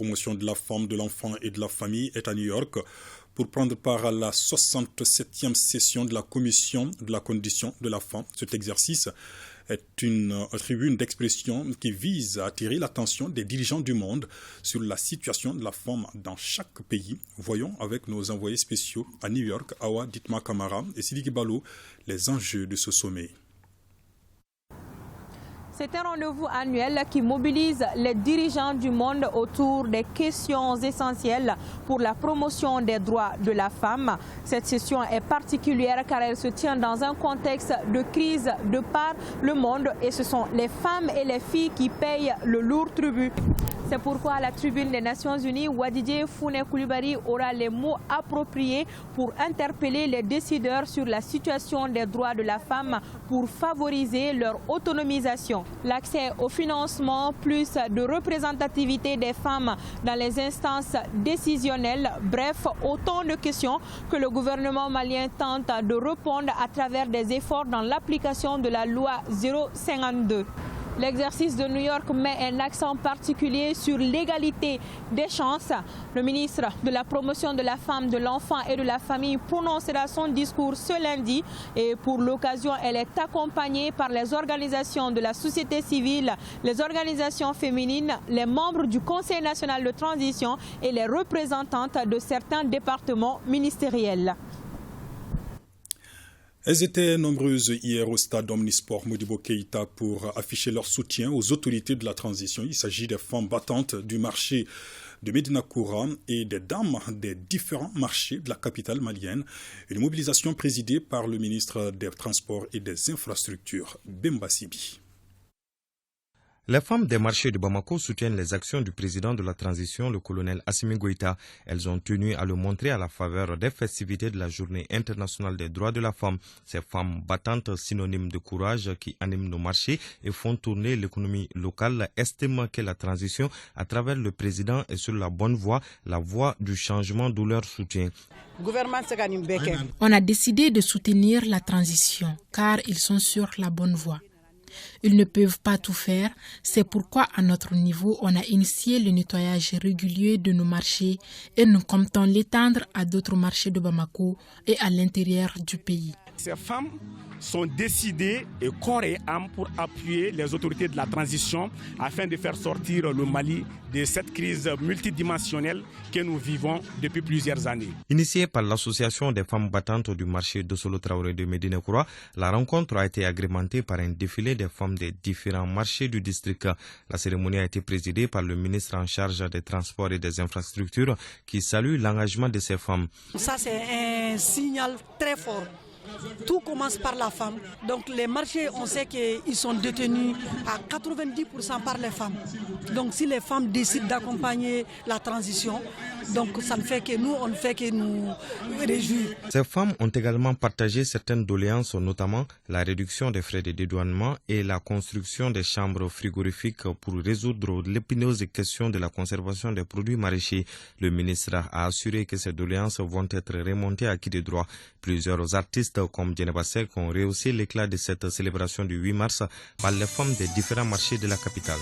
promotion de la femme, de l'enfant et de la famille est à New York pour prendre part à la 67e session de la Commission de la condition de la femme. Cet exercice est une tribune d'expression qui vise à attirer l'attention des dirigeants du monde sur la situation de la femme dans chaque pays. Voyons avec nos envoyés spéciaux à New York, Awa Ditma Kamara et Sidiki Balou, les enjeux de ce sommet. C'est un rendez-vous annuel qui mobilise les dirigeants du monde autour des questions essentielles pour la promotion des droits de la femme. Cette session est particulière car elle se tient dans un contexte de crise de par le monde et ce sont les femmes et les filles qui payent le lourd tribut. C'est pourquoi à la tribune des Nations Unies, Wadidje Founé Coulibaly aura les mots appropriés pour interpeller les décideurs sur la situation des droits de la femme pour favoriser leur autonomisation. L'accès au financement, plus de représentativité des femmes dans les instances décisionnelles, bref, autant de questions que le gouvernement malien tente de répondre à travers des efforts dans l'application de la loi 052. L'exercice de New York met un accent particulier sur l'égalité des chances. Le ministre de la promotion de la femme, de l'enfant et de la famille prononcera son discours ce lundi et pour l'occasion, elle est accompagnée par les organisations de la société civile, les organisations féminines, les membres du Conseil national de transition et les représentantes de certains départements ministériels. Elles étaient nombreuses hier au stade Omnisport Modibo Keïta pour afficher leur soutien aux autorités de la transition. Il s'agit des femmes battantes du marché de Médina Koura et des dames des différents marchés de la capitale malienne. Une mobilisation présidée par le ministre des Transports et des Infrastructures, Bemba Sibi. Les femmes des marchés de Bamako soutiennent les actions du président de la transition, le colonel Assimi Goïta. Elles ont tenu à le montrer à la faveur des festivités de la Journée internationale des droits de la femme. Ces femmes battantes, synonymes de courage qui animent nos marchés et font tourner l'économie locale, estiment que la transition, à travers le président, est sur la bonne voie, la voie du changement d'où leur soutien. On a décidé de soutenir la transition car ils sont sur la bonne voie. Ils ne peuvent pas tout faire, c'est pourquoi à notre niveau, on a initié le nettoyage régulier de nos marchés et nous comptons l'étendre à d'autres marchés de Bamako et à l'intérieur du pays. Ces femmes sont décidées et corps et âme pour appuyer les autorités de la transition afin de faire sortir le Mali de cette crise multidimensionnelle que nous vivons depuis plusieurs années. Initiée par l'association des femmes battantes du marché de Solo Traoré de Médina Koura, la rencontre a été agrémentée par un défilé des femmes des différents marchés du district. La cérémonie a été présidée par le ministre en charge des Transports et des Infrastructures qui salue l'engagement de ces femmes. Ça, c'est un signal très fort. Tout commence par la femme. Donc les marchés, on sait qu'ils sont détenus à 90% par les femmes. Donc si les femmes décident d'accompagner la transition, donc ça ne fait que nous, on ne fait que nous réjouir. Ces femmes ont également partagé certaines doléances, notamment la réduction des frais de dédouanement et la construction des chambres frigorifiques pour résoudre l'épineuse question de la conservation des produits maraîchers. Le ministre a assuré que ces doléances vont être remontées à qui de droit. Plusieurs artistes comme Djeneba Seck ont rehaussé l'éclat de cette célébration du 8 mars par les femmes des différents marchés de la capitale.